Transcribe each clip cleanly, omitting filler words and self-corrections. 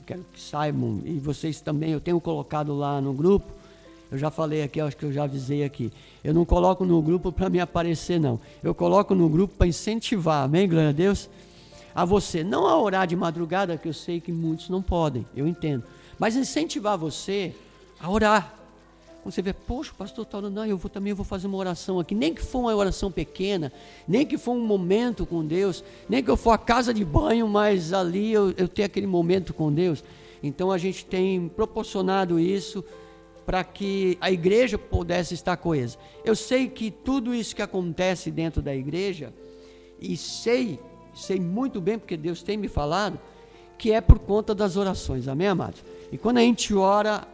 quero que saibam, e vocês também, eu tenho colocado lá no grupo, eu já falei aqui, acho que eu já avisei aqui, eu não coloco no grupo para me aparecer não, eu coloco no grupo para incentivar, amém, glória a Deus, a você, não a orar de madrugada, que eu sei que muitos não podem, eu entendo, mas incentivar você a orar. Quando você vê, poxa, o pastor está orando, não, eu também vou fazer uma oração aqui, nem que for uma oração pequena, nem que for um momento com Deus, nem que eu for à casa de banho, mas ali eu tenho aquele momento com Deus. Então a gente tem proporcionado isso para que a igreja pudesse estar coesa. Eu sei que tudo isso que acontece dentro da igreja, e sei muito bem, porque Deus tem me falado, que é por conta das orações, amém, amados? E quando a gente ora,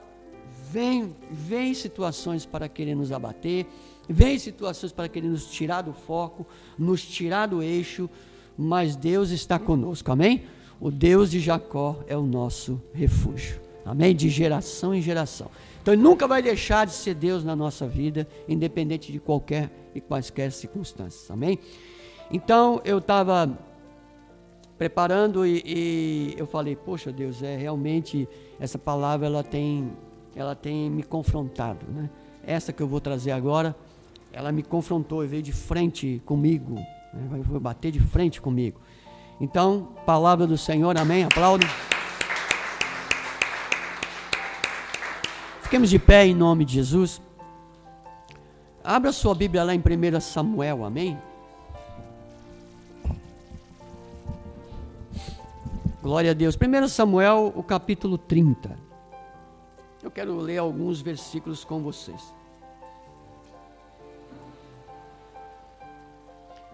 vem situações para querer nos abater, vem situações para querer nos tirar do foco, nos tirar do eixo, mas Deus está conosco, amém? O Deus de Jacó é o nosso refúgio, amém? De geração em geração. Então Ele nunca vai deixar de ser Deus na nossa vida, independente de qualquer e quaisquer circunstâncias, amém? Então eu estava preparando e eu falei, poxa Deus, realmente essa palavra ela tem me confrontado, né? Essa que eu vou trazer agora, ela me confrontou e veio de frente comigo, né? Vai bater de frente comigo. Então, palavra do Senhor, amém? Aplaudem. Fiquemos de pé em nome de Jesus. Abra sua Bíblia lá em 1 Samuel, amém? Glória a Deus. 1 Samuel, o capítulo 30. Eu quero ler alguns versículos com vocês.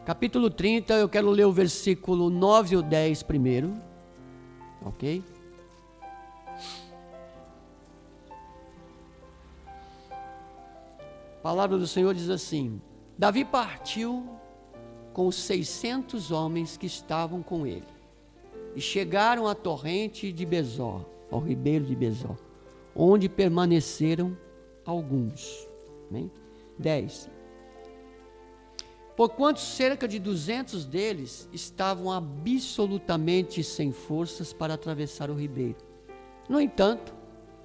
Capítulo 30, eu quero ler o versículo 9 e o 10 primeiro. Ok? A palavra do Senhor diz assim: Davi partiu com os 600 homens que estavam com ele e chegaram à torrente de Besor, ao ribeiro de Besor, onde permaneceram alguns. Amém? 10. Porquanto cerca de 200 deles estavam absolutamente sem forças para atravessar o ribeiro. No entanto,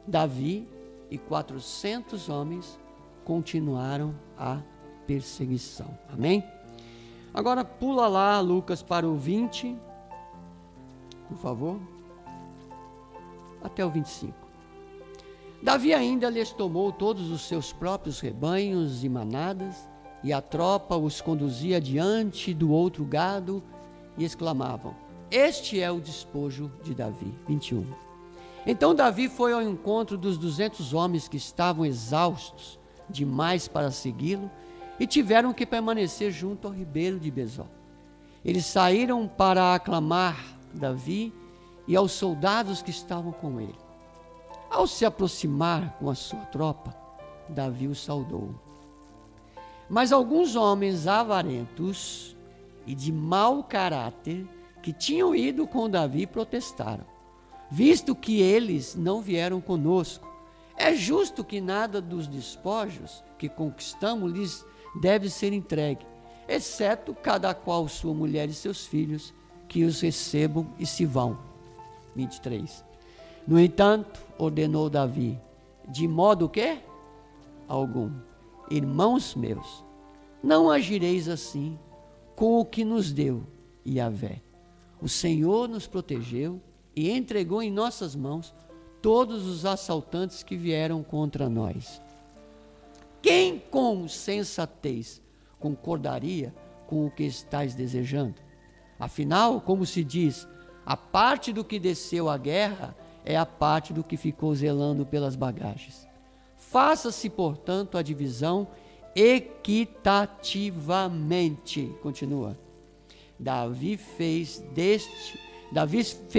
Davi e 400 homens continuaram a perseguição. Amém? Agora pula lá, Lucas, para o 20, por favor, até o 25. Davi ainda lhes tomou todos os seus próprios rebanhos e manadas, e a tropa os conduzia diante do outro gado, e exclamavam: Este é o despojo de Davi. 21. Então Davi foi ao encontro dos 200 homens que estavam exaustos demais para segui-lo, e tiveram que permanecer junto ao ribeiro de Besor. Eles saíram para aclamar Davi e aos soldados que estavam com ele. Ao se aproximar com a sua tropa, Davi o saudou. Mas alguns homens avarentos e de mau caráter que tinham ido com Davi protestaram: visto que eles não vieram conosco, é justo que nada dos despojos que conquistamos lhes deve ser entregue, exceto cada qual sua mulher e seus filhos, que os recebam e se vão. 23. No entanto, ordenou Davi: de modo que algum, irmãos meus, não agireis assim com o que nos deu Yahvé. O Senhor nos protegeu e entregou em nossas mãos todos os assaltantes que vieram contra nós. Quem com sensatez concordaria com o que estáis desejando? Afinal, como se diz, a parte do que desceu à guerra é a parte do que ficou zelando pelas bagagens. Faça-se, portanto, a divisão equitativamente. Continua. Davi fez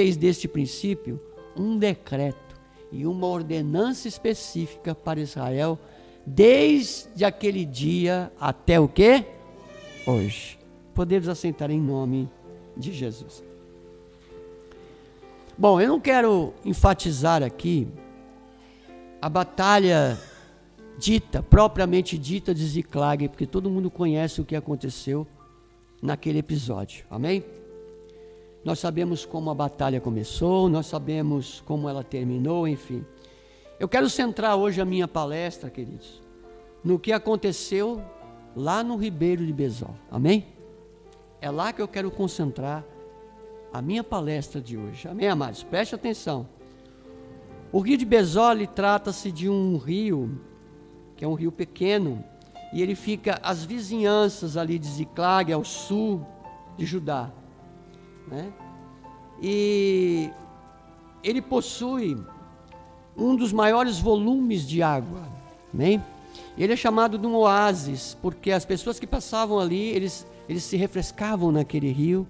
deste princípio um decreto e uma ordenança específica para Israel, desde aquele dia até o quê? Hoje. Podemos assentar em nome de Jesus. Bom, eu não quero enfatizar aqui a batalha propriamente dita de Ziklag, porque todo mundo conhece o que aconteceu naquele episódio, amém? Nós sabemos como a batalha começou, nós sabemos como ela terminou, enfim. Eu quero centrar hoje a minha palestra, queridos, no que aconteceu lá no Ribeiro de Besor. Amém? É lá que eu quero concentrar a minha palestra de hoje. Amém, amados? Preste atenção. O rio de Besor, trata-se de um rio, que é um rio pequeno, e ele fica às vizinhanças ali de Ziclag, ao sul de Judá, né? E ele possui um dos maiores volumes de água, né? Ele é chamado de um oásis, porque as pessoas que passavam ali, eles se refrescavam naquele rio,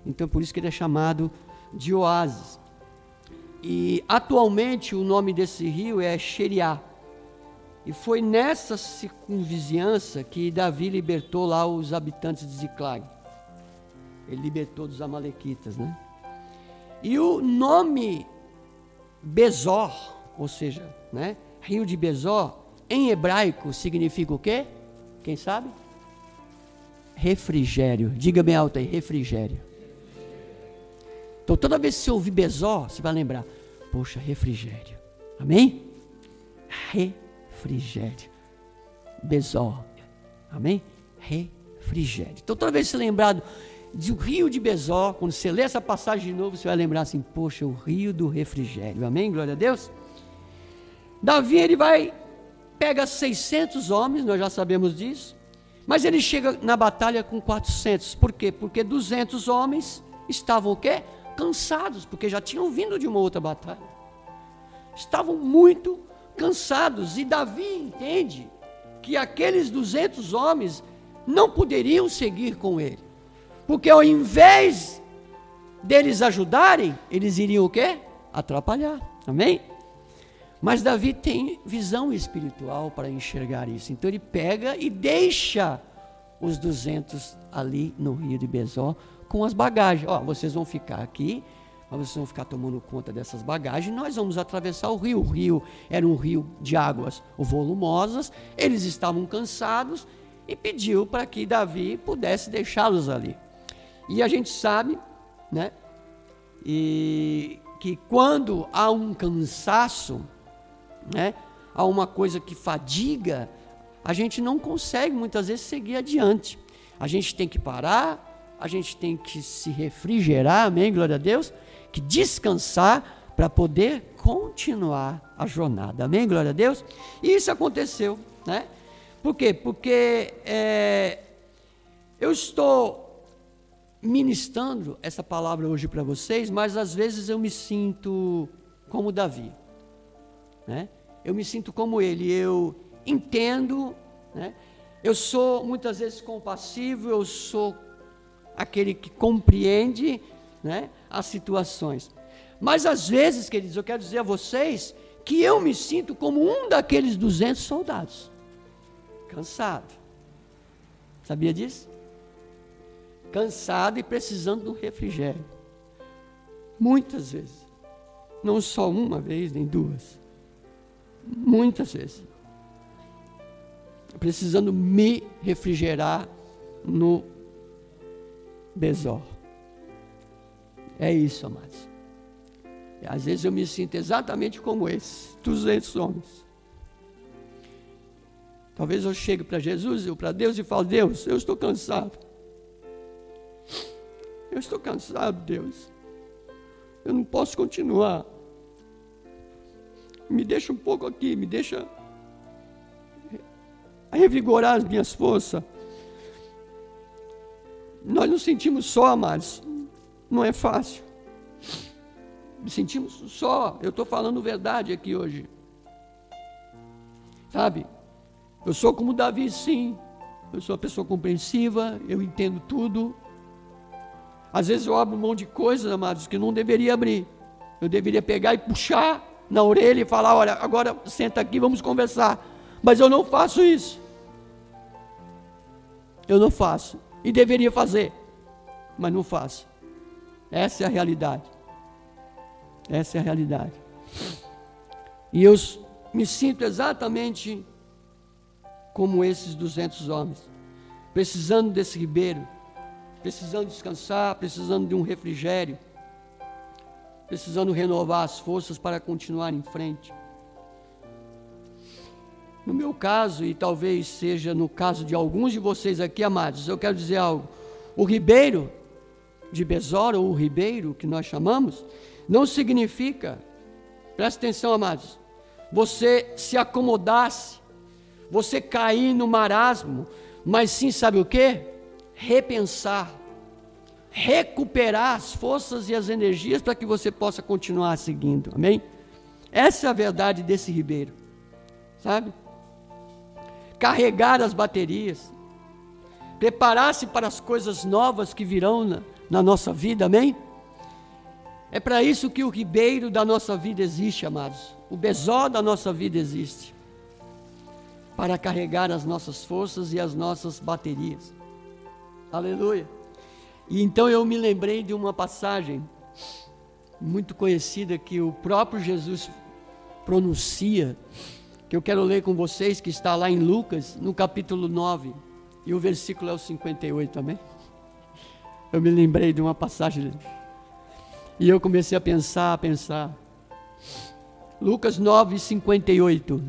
então por isso que ele é chamado de oásis. E atualmente o nome desse rio é Xeriá, e foi nessa circunvizinhança que Davi libertou lá os habitantes de Ziclag. Ele libertou dos amalequitas, né? E o nome Besor, ou seja, né, rio de Besor, em hebraico significa o quê? Quem sabe? Refrigério. Diga bem alto aí, refrigério. Então toda vez que você ouvir Besor, você vai lembrar, poxa, refrigério. Amém? Refrigério. Besor. Amém? Refrigério. Então toda vez que você lembrar do rio de Besor, quando você lê essa passagem de novo, você vai lembrar assim, poxa, o rio do refrigério. Amém? Glória a Deus. Davi, ele pega 600 homens, nós já sabemos disso, mas ele chega na batalha com 400. Por quê? Porque 200 homens estavam o quê? Cansados, porque já tinham vindo de uma outra batalha. Estavam muito cansados, e Davi entende que aqueles 200 homens não poderiam seguir com ele, porque ao invés deles ajudarem, eles iriam o quê? Atrapalhar. Amém? Mas Davi tem visão espiritual para enxergar isso. Então ele pega e deixa os 200 ali no rio de Besor com as bagagens. Ó, vocês vão ficar aqui, mas vocês vão ficar tomando conta dessas bagagens. Nós vamos atravessar o rio. O rio era um rio de águas volumosas. Eles estavam cansados e pediu para que Davi pudesse deixá-los ali. E a gente sabe, né, e que quando há um cansaço, né, há uma coisa que fadiga, a gente não consegue muitas vezes seguir adiante. A gente tem que parar, a gente tem que se refrigerar, amém, glória a Deus, que descansar para poder continuar a jornada, amém, glória a Deus. E isso aconteceu, né? Por quê? Porque eu estou ministrando essa palavra hoje para vocês, mas às vezes eu me sinto como Davi, né? Eu me sinto como ele, eu entendo, né? Eu sou muitas vezes compassivo, eu sou aquele que compreende, né, as situações, mas às vezes, queridos, eu quero dizer a vocês que eu me sinto como um daqueles 200 soldados, cansado. Sabia disso? Cansado e precisando de um refrigério, muitas vezes, não só uma vez nem duas, muitas vezes, precisando me refrigerar no Besor. É isso, amados. E às vezes eu me sinto exatamente como esses 200 homens. Talvez eu chegue para Jesus ou para Deus e fale: Deus, eu estou cansado. Eu estou cansado, Deus. Eu não posso continuar. Me deixa um pouco aqui, me deixa revigorar as minhas forças. Nós nos sentimos só, amados. Não é fácil. Me sentimos só. Eu estou falando verdade aqui hoje. Sabe? Eu sou como Davi, sim. Eu sou uma pessoa compreensiva, eu entendo tudo. Às vezes eu abro mão de coisas, amados, que não deveria abrir. Eu deveria pegar e puxar na orelha e falar: olha, agora senta aqui, vamos conversar. Mas eu não faço isso. Eu não faço. E deveria fazer, mas não faço. Essa é a realidade. Essa é a realidade. E eu me sinto exatamente como esses 200 homens, precisando desse ribeiro, precisando descansar, precisando de um refrigério, precisando renovar as forças para continuar em frente. No meu caso, e talvez seja no caso de alguns de vocês aqui, amados, eu quero dizer algo. O ribeiro de Besor, ou o ribeiro que nós chamamos, não significa, presta atenção, amados, você se acomodasse, você cair no marasmo, mas sim, sabe o quê? Repensar, recuperar as forças e as energias para que você possa continuar seguindo, amém? Essa é a verdade desse ribeiro, sabe? Carregar as baterias, preparar-se para as coisas novas que virão na nossa vida, amém? É para isso que o ribeiro da nossa vida existe, amados. O Besor da nossa vida existe, para carregar as nossas forças e as nossas baterias. Aleluia. E então eu me lembrei de uma passagem muito conhecida que o próprio Jesus pronuncia, que eu quero ler com vocês, que está lá em Lucas, no capítulo 9, e o versículo é o 58 também. Eu me lembrei de uma passagem, e eu comecei a pensar. Lucas 9, 58.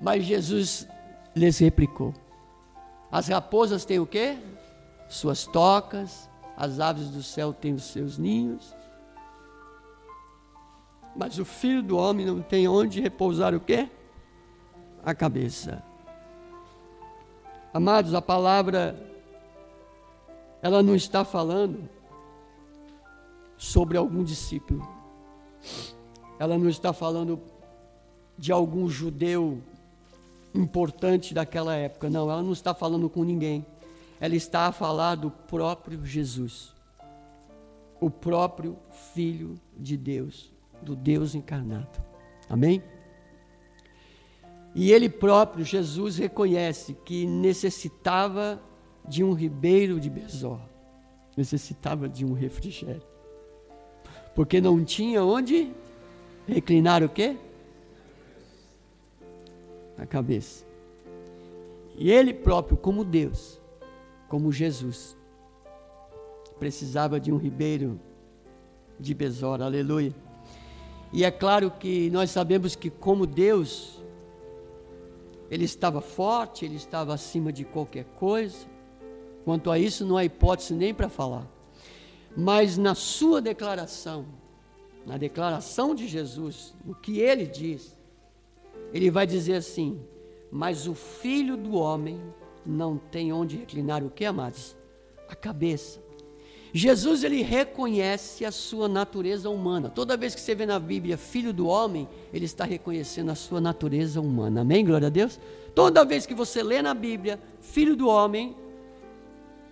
Mas Jesus lhes replicou: as raposas têm o quê? Suas tocas, as aves do céu têm os seus ninhos, mas o Filho do Homem não tem onde repousar o quê? A cabeça. Amados, a palavra, ela não está falando sobre algum discípulo, ela não está falando de algum judeu importante daquela época, não, ela não está falando com ninguém, ela está a falar do próprio Jesus, o próprio Filho de Deus, do Deus encarnado, amém? E ele próprio, Jesus, reconhece que necessitava de um ribeiro de Besor, necessitava de um refrigério, porque não tinha onde reclinar o quê? A cabeça. E ele próprio, como Deus, como Jesus, precisava de um ribeiro de Besor, aleluia. E é claro que nós sabemos que como Deus, ele estava forte, ele estava acima de qualquer coisa. Quanto a isso não há hipótese nem para falar. Mas na sua declaração, na declaração de Jesus, o que ele diz, ele vai dizer assim: mas o Filho do Homem não tem onde reclinar o que, amados? A cabeça. Jesus, ele reconhece a sua natureza humana. Toda vez que você vê na Bíblia Filho do Homem, ele está reconhecendo a sua natureza humana. Amém? Glória a Deus. Toda vez que você lê na Bíblia Filho do Homem,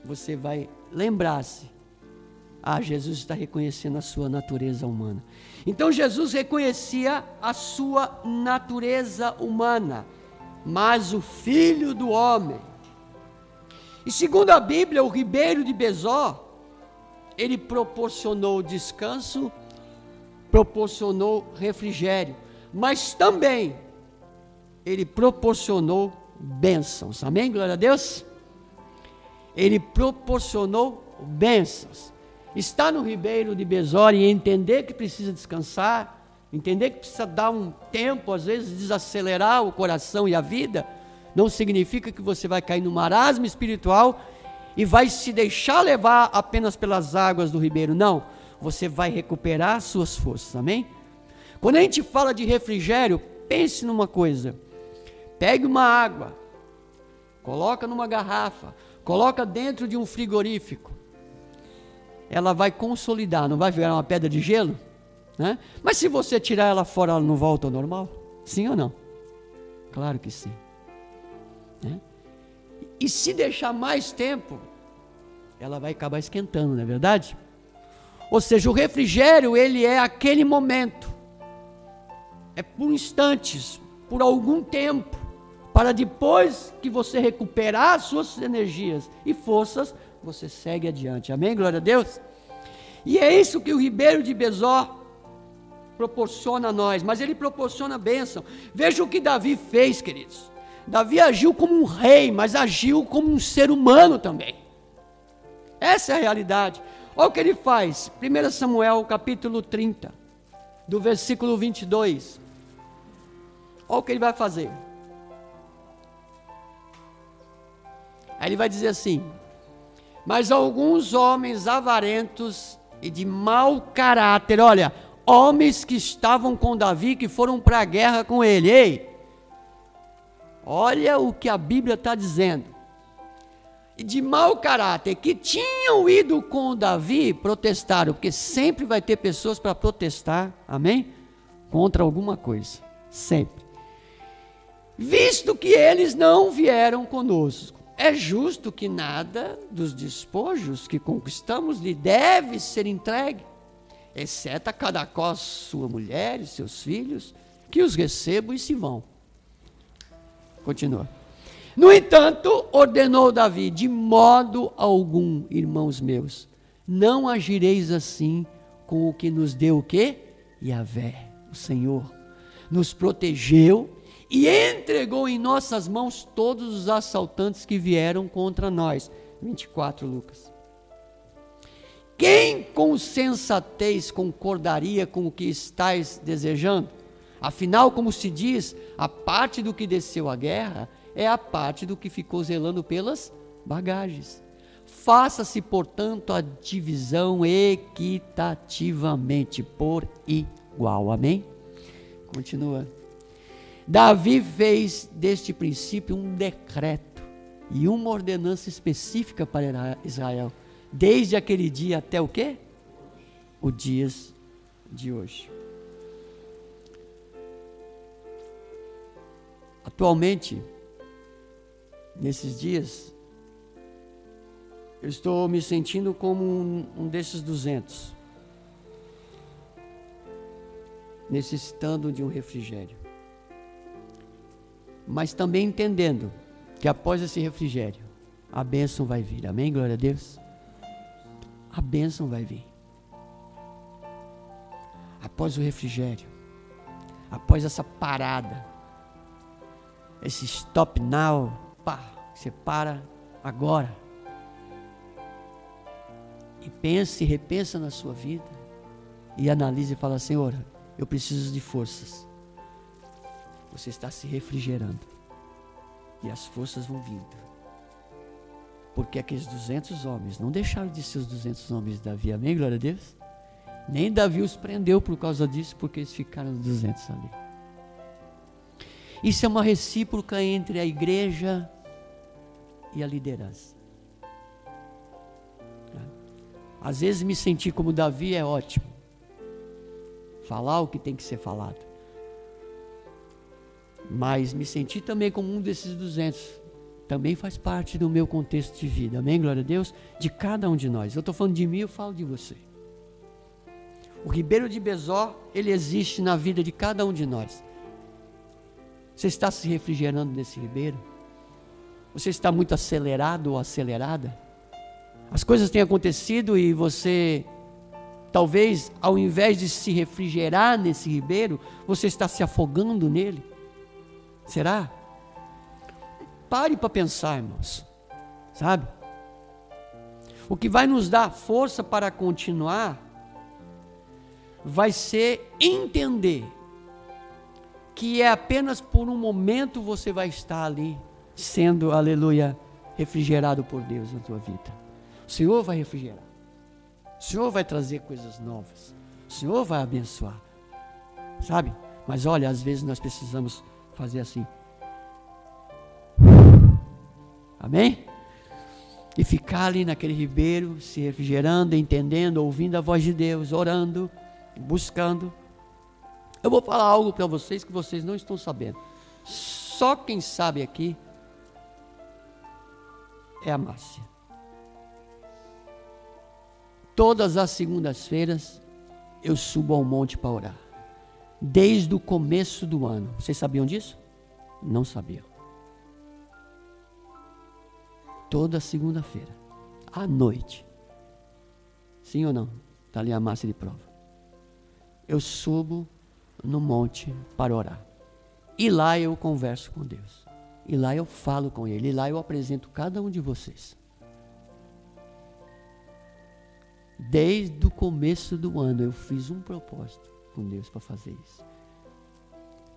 você vai lembrar-se: Jesus está reconhecendo a sua natureza humana. Então Jesus reconhecia a sua natureza humana, mas o Filho do Homem. E segundo a Bíblia, o ribeiro de Besor, ele proporcionou descanso, proporcionou refrigério, mas também ele proporcionou bênçãos. Amém? Glória a Deus. Ele proporcionou bênçãos. Estar no ribeiro de Besor e entender que precisa descansar, entender que precisa dar um tempo, às vezes desacelerar o coração e a vida, não significa que você vai cair no marasmo espiritual e vai se deixar levar apenas pelas águas do ribeiro. Não, você vai recuperar suas forças, amém? Quando a gente fala de refrigério, pense numa coisa: pegue uma água, coloca numa garrafa, coloca dentro de um frigorífico, ela vai consolidar, não vai virar uma pedra de gelo, né? Mas se você tirar ela fora, ela não volta ao normal? Sim ou não? Claro que sim, né? E se deixar mais tempo, ela vai acabar esquentando, não é verdade? Ou seja, o refrigério, ele é aquele momento, é por instantes, por algum tempo, para depois que você recuperar as suas energias e forças, você segue adiante, amém? Glória a Deus. E é isso que o ribeiro de Besor proporciona a nós, mas ele proporciona bênção. Veja o que Davi fez, queridos. Davi agiu como um rei, mas agiu como um ser humano também. Essa é a realidade. Olha o que ele faz. 1 Samuel capítulo 30, do versículo 22. Olha o que ele vai fazer. Aí ele vai dizer assim: mas alguns homens avarentos e de mau caráter, olha, homens que estavam com Davi, que foram para a guerra com ele. Ei, olha o que a Bíblia está dizendo. E de mau caráter, que tinham ido com Davi, protestaram, porque sempre vai ter pessoas para protestar, amém? Contra alguma coisa, sempre. Visto que eles não vieram conosco, é justo que nada dos despojos que conquistamos lhe deve ser entregue, exceto a cada qual sua mulher e seus filhos, que os recebam e se vão. Continua. No entanto, ordenou Davi: de modo algum, irmãos meus, não agireis assim com o que nos deu o quê? Yahvé, o Senhor, nos protegeu e entregou em nossas mãos todos os assaltantes que vieram contra nós. 24, Lucas. Quem com sensatez concordaria com o que estáis desejando? Afinal, como se diz, a parte do que desceu à guerra é a parte do que ficou zelando pelas bagagens. Faça-se, portanto, a divisão equitativamente, por igual. Amém? Continua. Davi fez deste princípio um decreto e uma ordenança específica para Israel, desde aquele dia até o quê? O dias de hoje. Atualmente, nesses dias, eu estou me sentindo como um desses 200, necessitando de um refrigério, mas também entendendo que após esse refrigério, a bênção vai vir. Amém? Glória a Deus. A bênção vai vir. Após o refrigério, após essa parada, esse stop now, pá, você para agora e pense, repensa na sua vida e analise e fala: Senhor, eu preciso de forças. Você está se refrigerando e as forças vão vindo, porque aqueles 200 homens não deixaram de ser os 200 homens de Davi. Amém? Glória a Deus. Nem Davi os prendeu por causa disso, porque eles ficaram 200 ali. Isso é uma recíproca entre a igreja e a liderança. Às vezes me sentir como Davi é ótimo. Falar o que tem que ser falado. Mas me sentir também como um desses 200 também faz parte do meu contexto de vida. Amém? Glória a Deus. De cada um de nós. Eu estou falando de mim, eu falo de você. O ribeiro de Besor, ele existe na vida de cada um de nós. Você está se refrigerando nesse ribeiro? Você está muito acelerado ou acelerada? As coisas têm acontecido e você, talvez, ao invés de se refrigerar nesse ribeiro, você está se afogando nele. Será? Pare para pensar, irmãos. Sabe? O que vai nos dar força para continuar vai ser entender que é apenas por um momento você vai estar ali, sendo, aleluia, refrigerado por Deus na tua vida. O Senhor vai refrigerar. O Senhor vai trazer coisas novas. O Senhor vai abençoar. Sabe? Mas olha, às vezes nós precisamos fazer assim. Amém? E ficar ali naquele ribeiro, se refrigerando, entendendo, ouvindo a voz de Deus, orando, buscando. Eu vou falar algo para vocês que vocês não estão sabendo. Só quem sabe aqui é a Márcia. Todas as segundas-feiras eu subo ao monte para orar. Desde o começo do ano. Vocês sabiam disso? Não sabiam. Toda segunda-feira, à noite. Sim ou não? Está ali a Márcia de prova. Eu subo no monte para orar. E lá eu converso com Deus. E lá eu falo com Ele. E lá eu apresento cada um de vocês. Desde o começo do ano eu fiz um propósito com Deus para fazer isso.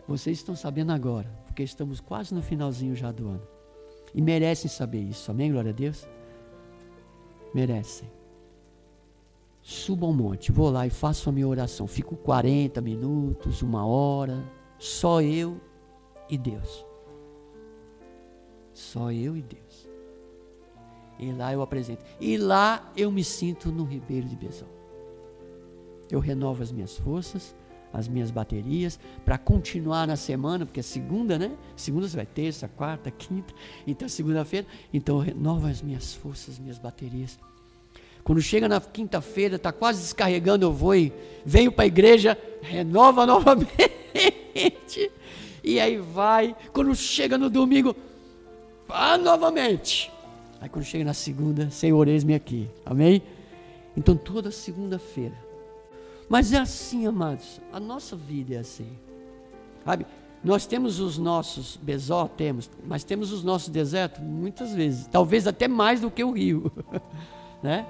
Vocês estão sabendo agora, porque estamos quase no finalzinho já do ano. E merecem saber isso, amém? Glória a Deus. Merecem. Subo ao monte, vou lá e faço a minha oração. Fico 40 minutos, 1 hora, só eu e Deus. Só eu e Deus. E lá eu apresento. E lá eu me sinto no Ribeiro de Besol. Eu renovo as minhas forças, as minhas baterias, para continuar na semana, porque é segunda, né? Segunda você vai terça, quarta, quinta, então segunda-feira. Então eu renovo as minhas forças, as minhas baterias. Quando chega na quinta-feira, está quase descarregando, eu vou e venho para a igreja, renova novamente. E aí vai. Quando chega no domingo, vá novamente. Aí quando chega na segunda, Senhor, eis-me aqui. Amém? Então toda segunda-feira. Mas é assim, amados. A nossa vida é assim. Sabe? Nós temos os nossos Besó, temos, mas temos os nossos desertos muitas vezes. Talvez até mais do que o rio. Né?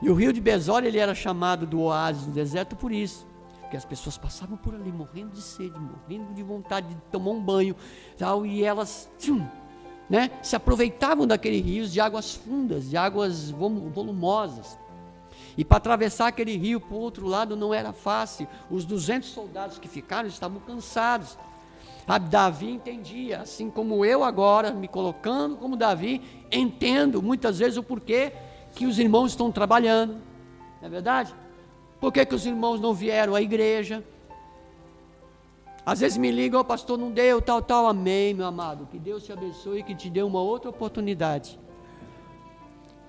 E o rio de Besor, ele era chamado do oásis do deserto por isso. Porque as pessoas passavam por ali morrendo de sede, morrendo de vontade de tomar um banho. Tal, e elas... né, se aproveitavam daquele rio de águas fundas, de águas volumosas. E para atravessar aquele rio para o outro lado não era fácil. Os 200 soldados que ficaram estavam cansados. Davi entendia, assim como eu agora, me colocando como Davi, entendo muitas vezes o porquê que os irmãos estão trabalhando. Não é verdade? Por que os irmãos não vieram à igreja? Às vezes me ligam, oh, pastor, não deu, tal, amém, meu amado, que Deus te abençoe e que te dê uma outra oportunidade.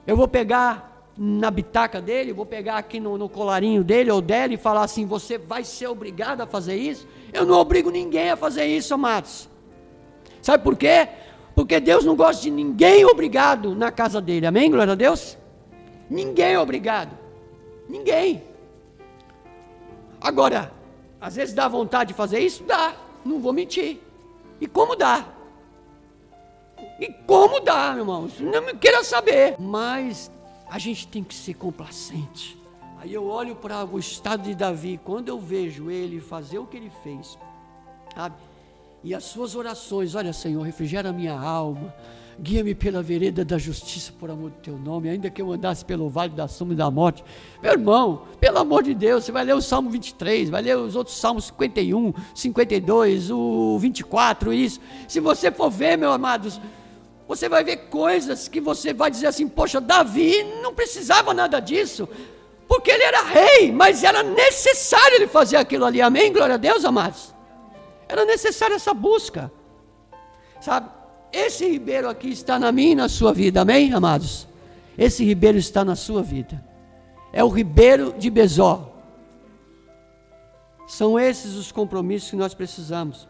Eu vou pegar na bitaca dele, vou pegar aqui no colarinho dele ou dela e falar assim, você vai ser obrigado a fazer isso? Eu não obrigo ninguém a fazer isso, amados. Sabe por quê? Porque Deus não gosta de ninguém obrigado na casa dele, amém, glória a Deus? Ninguém é obrigado, ninguém. Agora, às vezes dá vontade de fazer isso? Dá, não vou mentir. E como dá? E como dá, meu irmão? Não me queira saber. Mas a gente tem que ser complacente. Aí eu olho para o estado de Davi, quando eu vejo ele fazer o que ele fez, sabe? E as suas orações, olha, Senhor, refrigera a minha alma, guia-me pela vereda da justiça por amor do teu nome, ainda que eu andasse pelo vale da sombra e da morte. Meu irmão, pelo amor de Deus, você vai ler o Salmo 23, vai ler os outros Salmos 51, 52, o 24, isso. Se você for ver, meus amados, você vai ver coisas que você vai dizer assim, poxa, Davi não precisava nada disso, porque ele era rei, mas era necessário ele fazer aquilo ali, amém? Glória a Deus, amados. Era necessária essa busca, sabe? Esse ribeiro aqui está na minha e na sua vida, amém, amados? Esse ribeiro está na sua vida. É o ribeiro de Besó. São esses os compromissos que nós precisamos.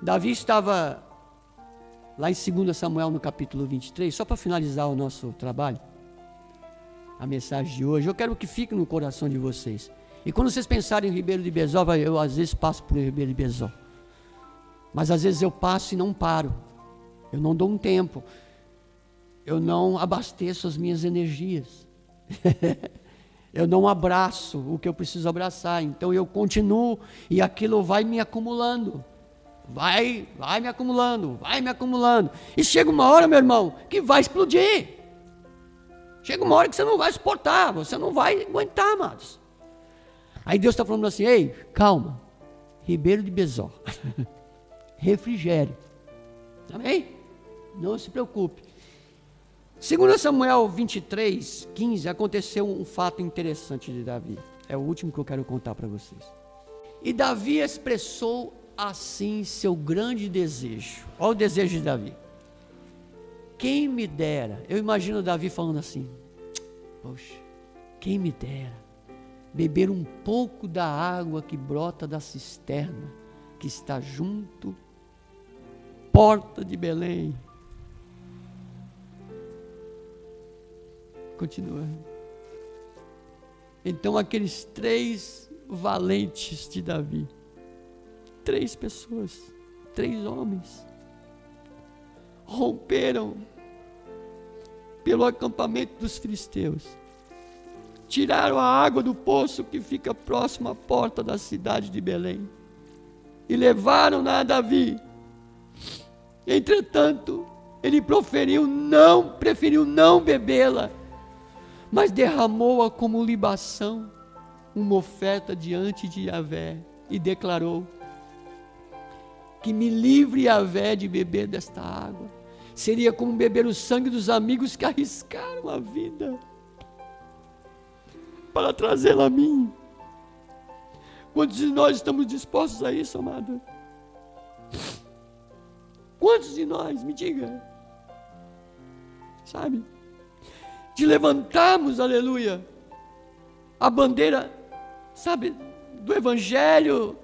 Davi estava lá em 2 Samuel, no capítulo 23, só para finalizar o nosso trabalho, a mensagem de hoje, eu quero que fique no coração de vocês. E quando vocês pensarem em Ribeiro de Besó, eu às vezes passo por Ribeiro de Besó. Mas às vezes eu passo e não paro. Eu não dou um tempo. Eu não abasteço as minhas energias. Eu não abraço o que eu preciso abraçar. Então eu continuo e aquilo vai me acumulando. Vai me acumulando, vai me acumulando. E chega uma hora, meu irmão, que vai explodir. Chega uma hora que você não vai suportar, você não vai aguentar, amados. Aí Deus está falando assim, ei, calma, Ribeiro de Besó, refrigério, amém? Não se preocupe. 2 Samuel 23, 15, aconteceu um fato interessante de Davi, é o último que eu quero contar para vocês. E Davi expressou assim seu grande desejo, olha o desejo de Davi. Quem me dera, eu imagino Davi falando assim, poxa, quem me dera beber um pouco da água que brota da cisterna, que está junto, porta de Belém. Continua. Então aqueles 3 valentes de Davi, 3 pessoas, 3 homens, romperam pelo acampamento dos filisteus, tiraram a água do poço que fica próximo à porta da cidade de Belém e levaram-na a Davi. Entretanto, ele preferiu não bebê-la, mas derramou-a como libação, uma oferta diante de Yahvé, e declarou: que me livre Yahvé de beber desta água. Seria como beber o sangue dos amigos que arriscaram a vida para trazê-la a mim. Quantos de nós estamos dispostos a isso, amado? Quantos de nós, me diga, sabe, de levantarmos, aleluia, a bandeira, sabe, do Evangelho,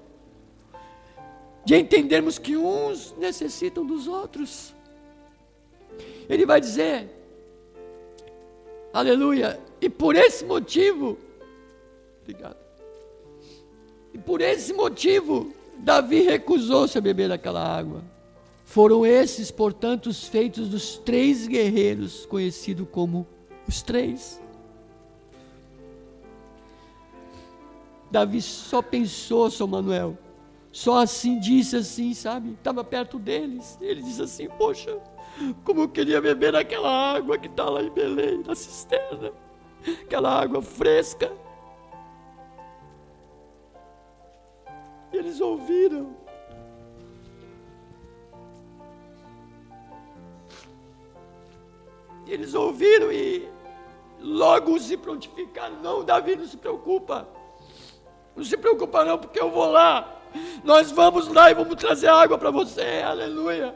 de entendermos que uns necessitam dos outros. Ele vai dizer, aleluia, e por esse motivo, obrigado, e por esse motivo, Davi recusou-se a beber daquela água. Foram esses, portanto, os feitos dos 3 guerreiros, conhecidos como os 3. Davi só pensou, São Manuel, só assim disse assim, sabe, estava perto deles, ele disse assim: poxa, como eu queria beber aquela água que está lá em Belém, na cisterna, aquela água fresca. E eles ouviram. Eles ouviram e logo se prontificaram. Não, Davi, não se preocupa. Não se preocupa não, porque eu vou lá. Nós vamos lá e vamos trazer água para você. Aleluia.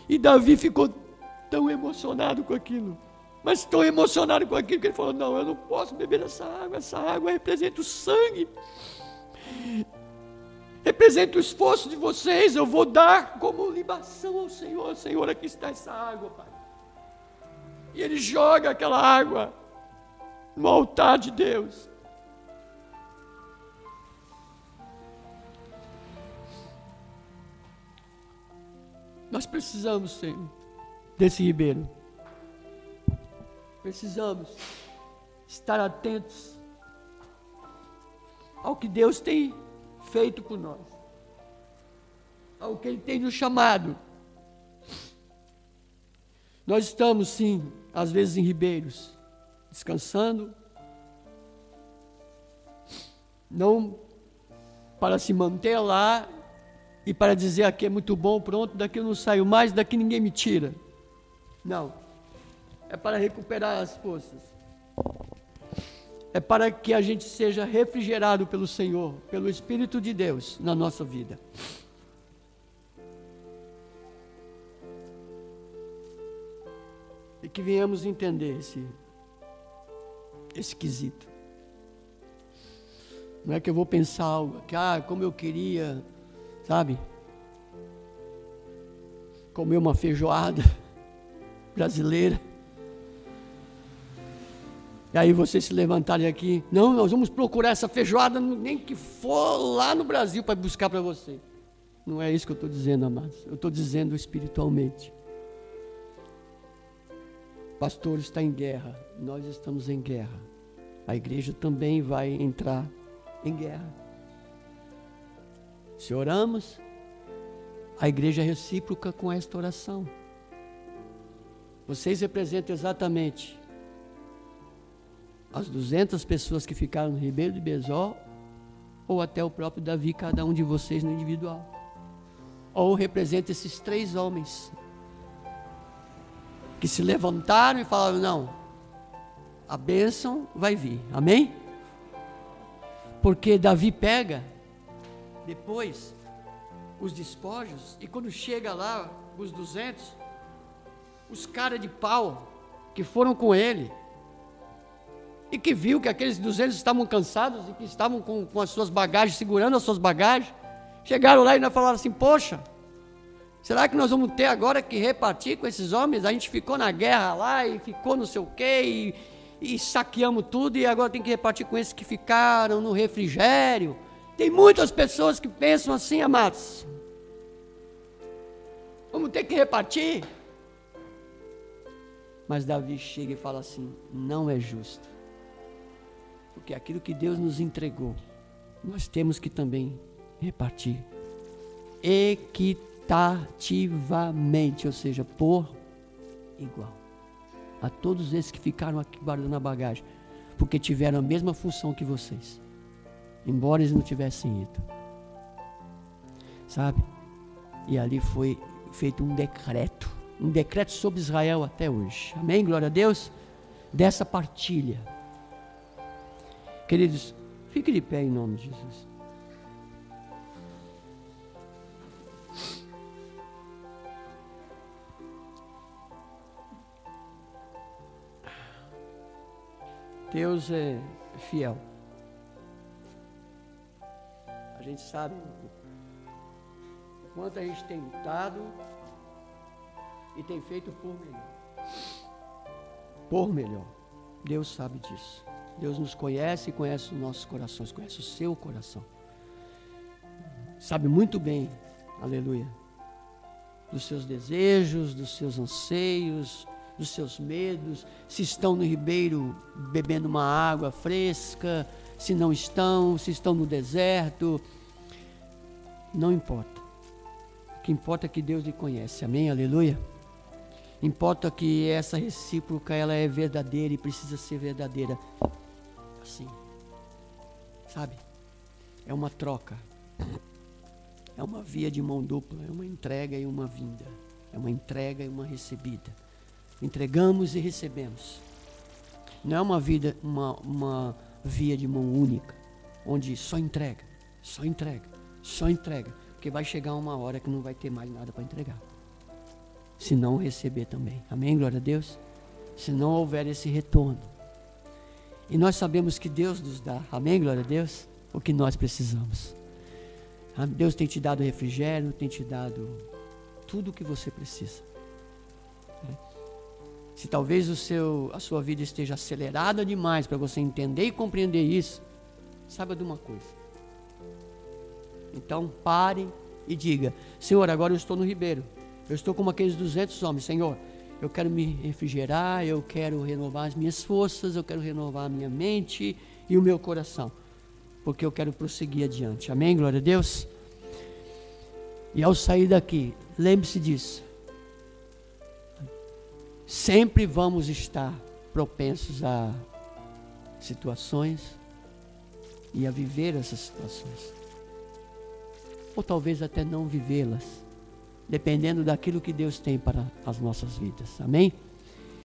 E Davi ficou tão emocionado com aquilo. Mas tão emocionado com aquilo que ele falou: não, eu não posso beber essa água. Essa água representa o sangue. Representa o esforço de vocês. Eu vou dar como libação ao Senhor. Senhor, aqui está essa água, Pai. E ele joga aquela água no altar de Deus. Nós precisamos, Senhor, desse ribeiro. Precisamos estar atentos ao que Deus tem feito por nós, ao que Ele tem nos chamado. Nós estamos, sim, às vezes em ribeiros, descansando, não para se manter lá e para dizer: aqui é muito bom, pronto, daqui eu não saio mais, daqui ninguém me tira. Não, é para recuperar as forças, é para que a gente seja refrigerado pelo Senhor, pelo Espírito de Deus na nossa vida. E que venhamos entender esse quesito. Não é que eu vou pensar algo, que como eu queria, sabe, comer uma feijoada brasileira. E aí vocês se levantarem aqui: não, nós vamos procurar essa feijoada, nem que for lá no Brasil para buscar para você. Não é isso que eu estou dizendo, amados. Eu estou dizendo espiritualmente. O pastor está em guerra, nós estamos em guerra. A igreja também vai entrar em guerra. Se oramos, a igreja é recíproca com esta oração. Vocês representam exatamente as 200 pessoas que ficaram no Ribeiro de Bezó, ou até o próprio Davi, cada um de vocês no individual. Ou representa esses 3 homens que se levantaram e falaram: não, a bênção vai vir, amém? Porque Davi pega depois os despojos, e quando chega lá os 200, os caras de pau que foram com ele, e que viu que aqueles 200 estavam cansados e que estavam com as suas bagagens, segurando as suas bagagens, chegaram lá e nós falaram assim: poxa, será que nós vamos ter agora que repartir com esses homens? A gente ficou na guerra lá e ficou não sei o quê, e saqueamos tudo, e agora tem que repartir com esses que ficaram no refrigério. Tem muitas pessoas que pensam assim, amados. Vamos ter que repartir. Mas Davi chega e fala assim: não é justo. Porque aquilo que Deus nos entregou, nós temos que também repartir equitativamente, ou seja, por igual. A todos esses que ficaram aqui guardando a bagagem, porque tiveram a mesma função que vocês, embora eles não tivessem ido. Sabe? E ali foi feito um decreto sobre Israel até hoje. Amém? Glória a Deus. Dessa partilha. Queridos, fique de pé em nome de Jesus. Deus é fiel. A gente sabe o quanto a gente tem lutado e tem feito por melhor. Por melhor. Deus sabe disso. Deus nos conhece e conhece os nossos corações, conhece o seu coração. Sabe muito bem, aleluia, dos seus desejos, dos seus anseios, dos seus medos, se estão no ribeiro bebendo uma água fresca, se não estão, se estão no deserto, não importa. O que importa é que Deus lhe conhece, amém, aleluia. Importa que essa recíproca, ela é verdadeira e precisa ser verdadeira, assim, sabe? É uma troca, é uma via de mão dupla, é uma entrega e uma vinda, é uma entrega e uma recebida. Entregamos e recebemos. Não é uma via de mão única, onde só entrega, porque vai chegar uma hora que não vai ter mais nada para entregar. Se não receber também. Amém, glória a Deus? Se não houver esse retorno. E nós sabemos que Deus nos dá, amém, glória a Deus, o que nós precisamos. Deus tem te dado refrigério, tem te dado tudo o que você precisa. Se talvez a sua vida esteja acelerada demais para você entender e compreender isso, saiba de uma coisa. Então pare e diga: Senhor, agora eu estou no ribeiro, eu estou como aqueles 200 homens, Senhor, eu quero me refrigerar, eu quero renovar as minhas forças, eu quero renovar a minha mente e o meu coração, porque eu quero prosseguir adiante, amém, glória a Deus? E ao sair daqui, lembre-se disso, sempre vamos estar propensos a situações e a viver essas situações, ou talvez até não vivê-las, dependendo daquilo que Deus tem para as nossas vidas, amém?